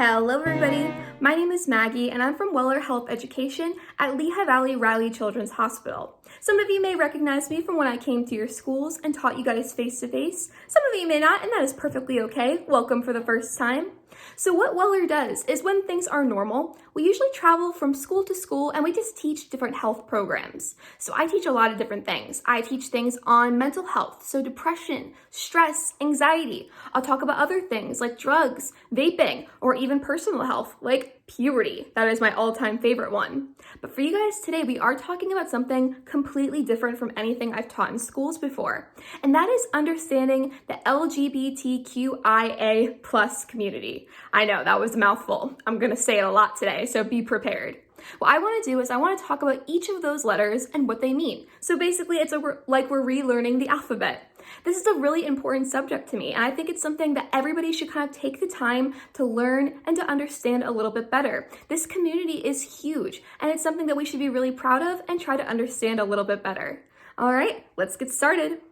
Hello everybody, my name is Maggie and I'm from Weller Health Education at Lehigh Valley Riley Children's Hospital. Some of you may recognize me from when I came to your schools and taught you guys face-to-face. Some of you may not, and that is perfectly okay. Welcome for the first time. So what Weller does is when things are normal, we usually travel from school to school and we just teach different health programs. So I teach a lot of different things. I teach things on mental health, so depression, stress, anxiety. I'll talk about other things like drugs, vaping, or even personal health like puberty. That is my all-time favorite one. But for you guys today, we are talking about something completely different from anything I've taught in schools before. And that is understanding the LGBTQIA plus community. I know, that was a mouthful. I'm gonna say it a lot today, so be prepared. What I want to do is I want to talk about each of those letters and what they mean. So basically it's like we're relearning the alphabet. This is a really important subject to me, and I think it's something that everybody should kind of take the time to learn and to understand a little bit better. This community is huge, and it's something that we should be really proud of and try to understand a little bit better. All right, let's get started.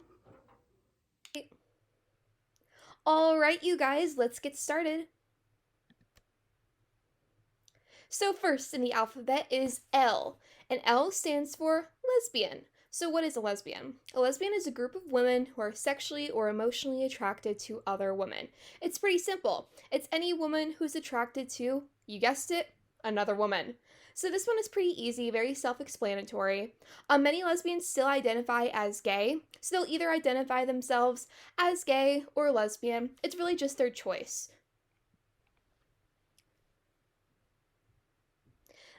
All right, you guys, let's get started. So first in the alphabet is L, and L stands for lesbian. So what is a lesbian? A lesbian is a group of women who are sexually or emotionally attracted to other women. It's pretty simple. It's any woman who's attracted to, you guessed it, another woman. So this one is pretty easy, very self-explanatory. Many lesbians still identify as gay, so they'll either identify themselves as gay or lesbian. It's really just their choice.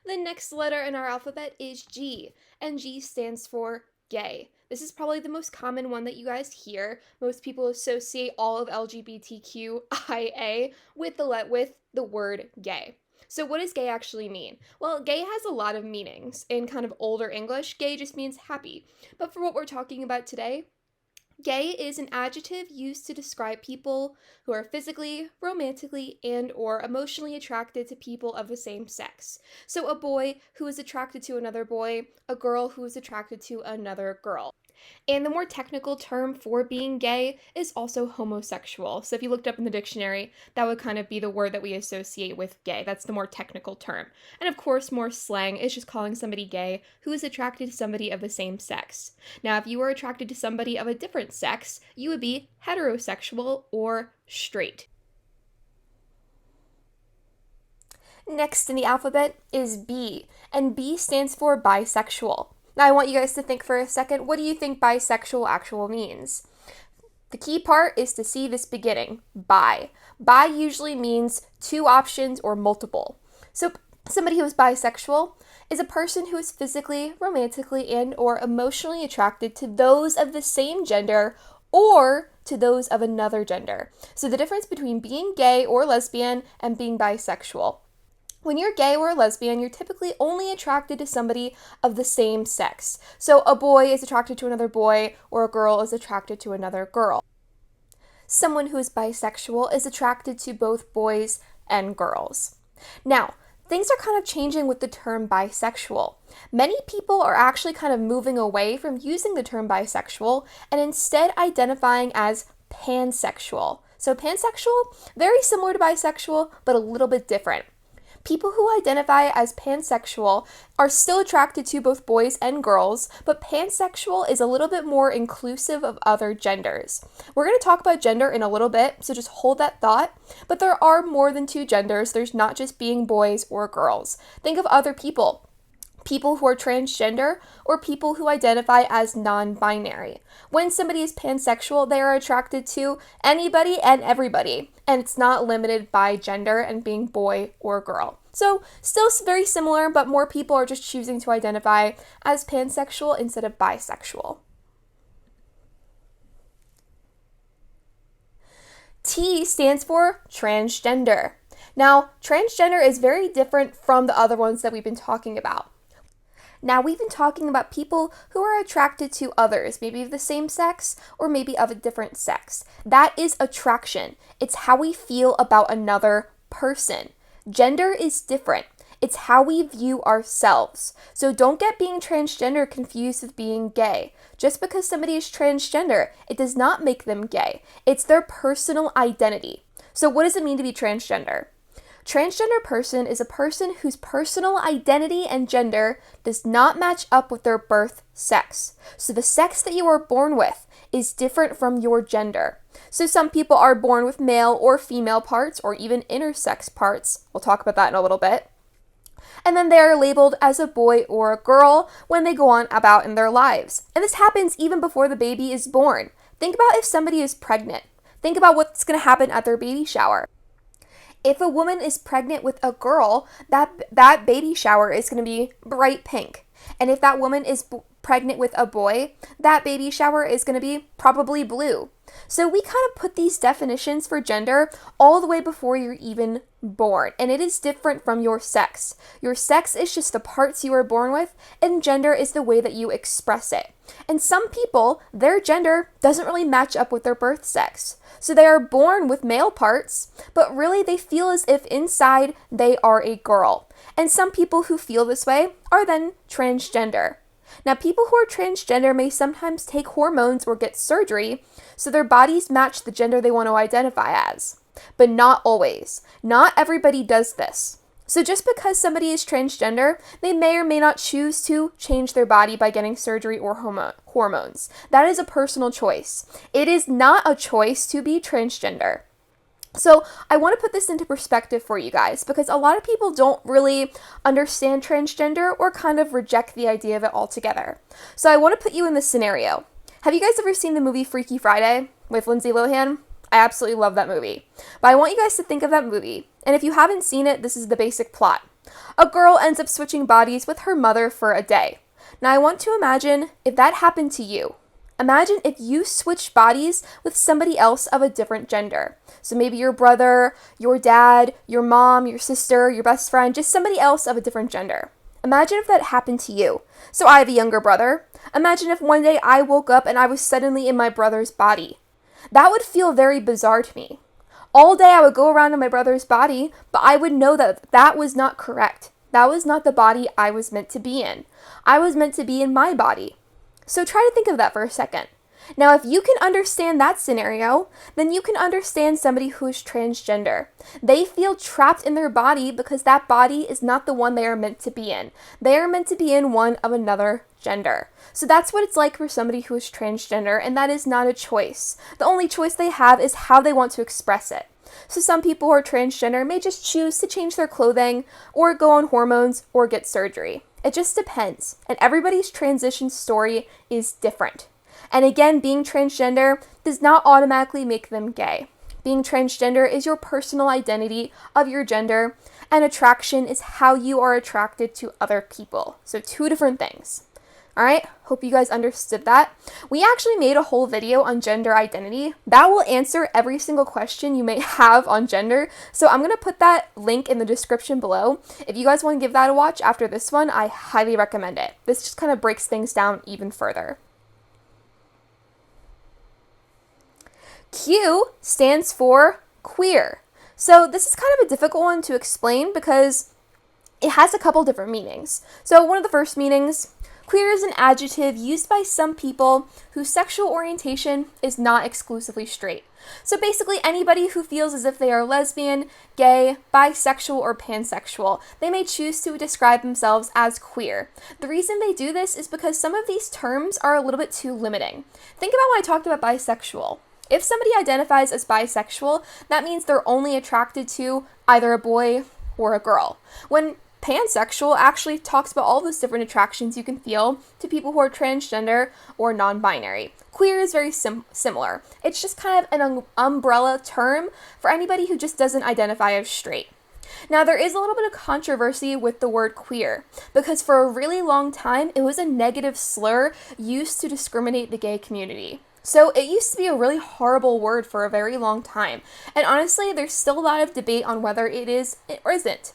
The next letter in our alphabet is G, and G stands for gay. This is probably the most common one that you guys hear. Most people associate all of LGBTQIA with the word gay. So what does gay actually mean? Well, gay has a lot of meanings. In kind of older English, gay just means happy. But for what we're talking about today, gay is an adjective used to describe people who are physically, romantically, and or emotionally attracted to people of the same sex. So a boy who is attracted to another boy, a girl who is attracted to another girl. And the more technical term for being gay is also homosexual. So if you looked up in the dictionary, that would kind of be the word that we associate with gay. That's the more technical term. And of course, more slang is just calling somebody gay who is attracted to somebody of the same sex. Now, if you were attracted to somebody of a different sex, you would be heterosexual or straight. Next in the alphabet is B, and B stands for bisexual. Now I want you guys to think for a second, what do you think bisexual actually means? The key part is to see this beginning, bi. Bi usually means two options or multiple. So somebody who is bisexual is a person who is physically, romantically, and or emotionally attracted to those of the same gender or to those of another gender. So the difference between being gay or lesbian and being bisexual. When you're gay or a lesbian, you're typically only attracted to somebody of the same sex. So a boy is attracted to another boy, or a girl is attracted to another girl. Someone who is bisexual is attracted to both boys and girls. Now, things are kind of changing with the term bisexual. Many people are actually kind of moving away from using the term bisexual and instead identifying as pansexual. So pansexual, very similar to bisexual, but a little bit different. People who identify as pansexual are still attracted to both boys and girls, but pansexual is a little bit more inclusive of other genders. We're going to talk about gender in a little bit, so just hold that thought. But there are more than two genders. There's not just being boys or girls. Think of other people. People who are transgender, or people who identify as non-binary. When somebody is pansexual, they are attracted to anybody and everybody, and it's not limited by gender and being boy or girl. So still very similar, but more people are just choosing to identify as pansexual instead of bisexual. T stands for transgender. Now, transgender is very different from the other ones that we've been talking about. Now, we've been talking about people who are attracted to others, maybe of the same sex or maybe of a different sex. That is attraction. It's how we feel about another person. Gender is different. It's how we view ourselves. So don't get being transgender confused with being gay. Just because somebody is transgender, it does not make them gay. It's their personal identity. So what does it mean to be transgender? Transgender person is a person whose personal identity and gender does not match up with their birth sex. So the sex that you are born with is different from your gender. So some people are born with male or female parts or even intersex parts. We'll talk about that in a little bit. And then they are labeled as a boy or a girl when they go on about in their lives. And this happens even before the baby is born. Think about if somebody is pregnant. Think about what's going to happen at their baby shower. If a woman is pregnant with a girl, that baby shower is going to be bright pink. And if that woman is pregnant with a boy, that baby shower is going to be probably blue. So we kind of put these definitions for gender all the way before you're even born, and it is different from your sex. Your sex is just the parts you are born with, and gender is the way that you express it. And some people, their gender doesn't really match up with their birth sex. So they are born with male parts, but really they feel as if inside they are a girl. And some people who feel this way are then transgender. Now, people who are transgender may sometimes take hormones or get surgery so their bodies match the gender they want to identify as. But not always. Not everybody does this. So just because somebody is transgender, they may or may not choose to change their body by getting surgery or hormones. That is a personal choice. It is not a choice to be transgender. So I want to put this into perspective for you guys because a lot of people don't really understand transgender or kind of reject the idea of it altogether. So I want to put you in this scenario. Have you guys ever seen the movie Freaky Friday with Lindsay Lohan? I absolutely love that movie. But I want you guys to think of that movie. And if you haven't seen it, this is the basic plot. A girl ends up switching bodies with her mother for a day. Now I want to imagine if that happened to you. Imagine if you switched bodies with somebody else of a different gender. So maybe your brother, your dad, your mom, your sister, your best friend, just somebody else of a different gender. Imagine if that happened to you. So I have a younger brother. Imagine if one day I woke up and I was suddenly in my brother's body. That would feel very bizarre to me. All day I would go around in my brother's body, but I would know that that was not correct. That was not the body I was meant to be in. I was meant to be in my body. So try to think of that for a second. Now, if you can understand that scenario, then you can understand somebody who is transgender. They feel trapped in their body because that body is not the one they are meant to be in. They are meant to be in one of another gender. So that's what it's like for somebody who is transgender, and that is not a choice. The only choice they have is how they want to express it. So some people who are transgender may just choose to change their clothing, or go on hormones, or get surgery. It just depends, and everybody's transition story is different. And again, being transgender does not automatically make them gay. Being transgender is your personal identity of your gender, and attraction is how you are attracted to other people. So two different things. All right, hope you guys understood that. We actually made a whole video on gender identity that will answer every single question you may have on gender. So I'm going to put that link in the description below. If you guys want to give that a watch after this one, I highly recommend it. This just kind of breaks things down even further. Q stands for queer. So this is kind of a difficult one to explain because it has a couple different meanings. So one of the first meanings, queer is an adjective used by some people whose sexual orientation is not exclusively straight. So basically anybody who feels as if they are lesbian, gay, bisexual, or pansexual, they may choose to describe themselves as queer. The reason they do this is because some of these terms are a little bit too limiting. Think about when I talked about bisexual. If somebody identifies as bisexual, that means they're only attracted to either a boy or a girl. When pansexual actually talks about all those different attractions you can feel to people who are transgender or non-binary. Queer is very similar. It's just kind of an umbrella term for anybody who just doesn't identify as straight. Now, there is a little bit of controversy with the word queer, because for a really long time, it was a negative slur used to discriminate the gay community. So it used to be a really horrible word for a very long time. And honestly, there's still a lot of debate on whether it is or isn't.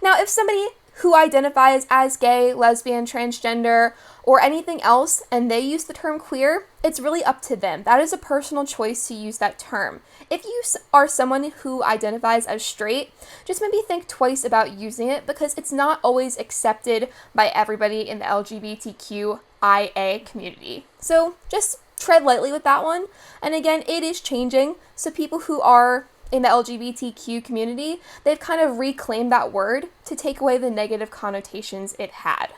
Now, if somebody who identifies as gay, lesbian, transgender, or anything else, and they use the term queer, it's really up to them. That is a personal choice to use that term. If you are someone who identifies as straight, just maybe think twice about using it because it's not always accepted by everybody in the LGBTQIA community. So just tread lightly with that one. And again, it is changing. So people who are in the LGBTQ community, they've kind of reclaimed that word to take away the negative connotations it had.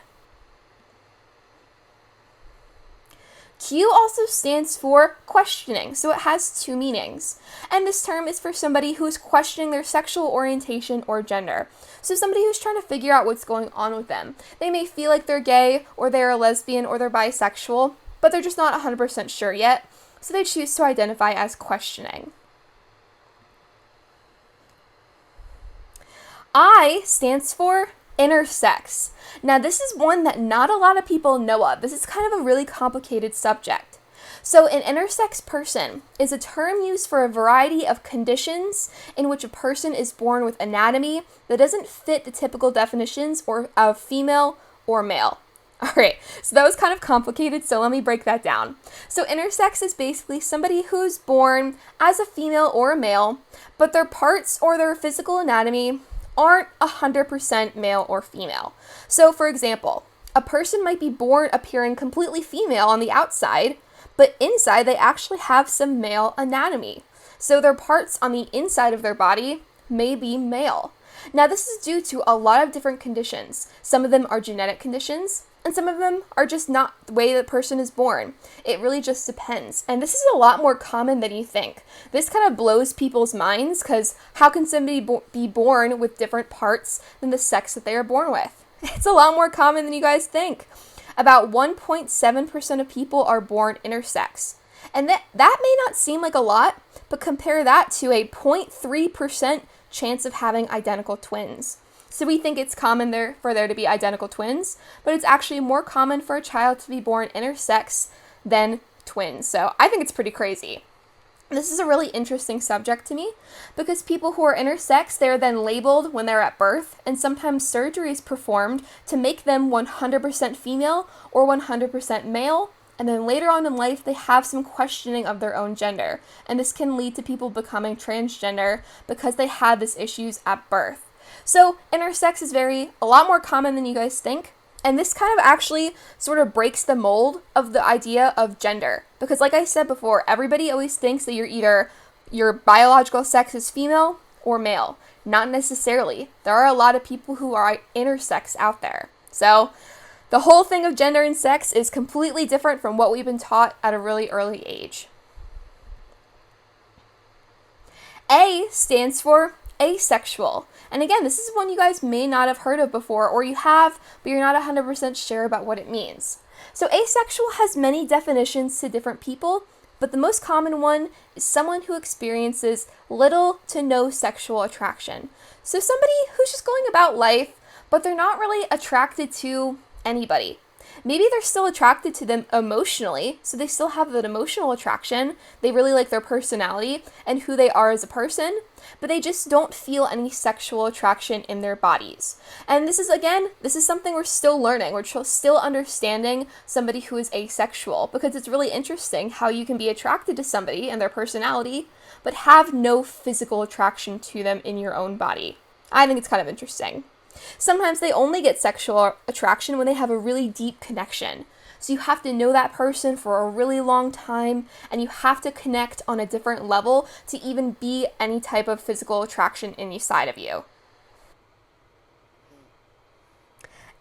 Q also stands for questioning, so it has two meanings. And this term is for somebody who is questioning their sexual orientation or gender. So somebody who's trying to figure out what's going on with them. They may feel like they're gay, or they're a lesbian, or they're bisexual, but they're just not 100% sure yet, so they choose to identify as questioning. I stands for intersex. Now, this is one that not a lot of people know of. This is kind of a really complicated subject. So, an intersex person is a term used for a variety of conditions in which a person is born with anatomy that doesn't fit the typical definitions of female or male. Alright, so that was kind of complicated, so let me break that down. So, intersex is basically somebody who's born as a female or a male, but their parts or their physical anatomy aren't 100% male or female. So, for example, a person might be born appearing completely female on the outside, but inside they actually have some male anatomy. So their parts on the inside of their body may be male. Now, this is due to a lot of different conditions. Some of them are genetic conditions, and some of them are just not the way the person is born. It really just depends. And this is a lot more common than you think. This kind of blows people's minds, because how can somebody be born with different parts than the sex that they are born with? It's a lot more common than you guys think. About 1.7% of people are born intersex. And that may not seem like a lot, but compare that to a 0.3% chance of having identical twins. So we think it's common for there to be identical twins, but it's actually more common for a child to be born intersex than twins. So I think it's pretty crazy. This is a really interesting subject to me because people who are intersex, they're then labeled when they're at birth, and sometimes surgery is performed to make them 100% female or 100% male, and then later on in life they have some questioning of their own gender, and this can lead to people becoming transgender because they had these issues at birth. So intersex is a lot more common than you guys think. And this kind of actually sort of breaks the mold of the idea of gender. Because like I said before, everybody always thinks that your biological sex is female or male. Not necessarily. There are a lot of people who are intersex out there. So the whole thing of gender and sex is completely different from what we've been taught at a really early age. A stands for asexual. And again, this is one you guys may not have heard of before, or you have, but you're not 100% sure about what it means. So asexual has many definitions to different people, but the most common one is someone who experiences little to no sexual attraction. So somebody who's just going about life, but they're not really attracted to anybody. Maybe they're still attracted to them emotionally, so they still have that emotional attraction. They really like their personality and who they are as a person, but they just don't feel any sexual attraction in their bodies. And this is something we're still learning. We're still understanding somebody who is asexual, because it's really interesting how you can be attracted to somebody and their personality, but have no physical attraction to them in your own body. I think it's kind of interesting. Sometimes they only get sexual attraction when they have a really deep connection. So you have to know that person for a really long time, and you have to connect on a different level to even be any type of physical attraction inside of you.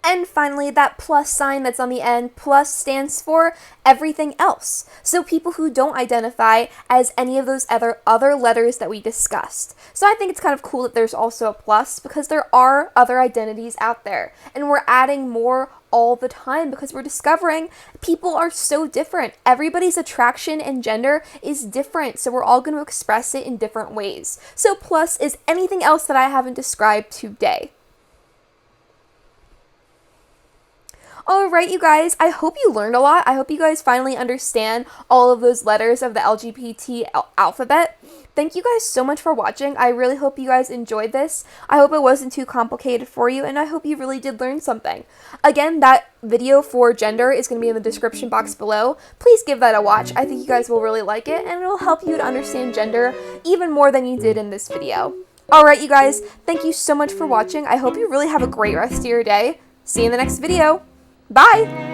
And finally, that plus sign that's on the end, plus stands for everything else. So people who don't identify as any of those other letters that we discussed. So I think it's kind of cool that there's also a plus, because there are other identities out there. And we're adding more all the time because we're discovering people are so different. Everybody's attraction and gender is different, so we're all going to express it in different ways. So plus is anything else that I haven't described today. Alright, you guys, I hope you learned a lot. I hope you guys finally understand all of those letters of the LGBT alphabet. Thank you guys so much for watching. I really hope you guys enjoyed this. I hope it wasn't too complicated for you, and I hope you really did learn something. Again, that video for gender is going to be in the description box below. Please give that a watch. I think you guys will really like it, and it will help you to understand gender even more than you did in this video. Alright, you guys, thank you so much for watching. I hope you really have a great rest of your day. See you in the next video. Bye!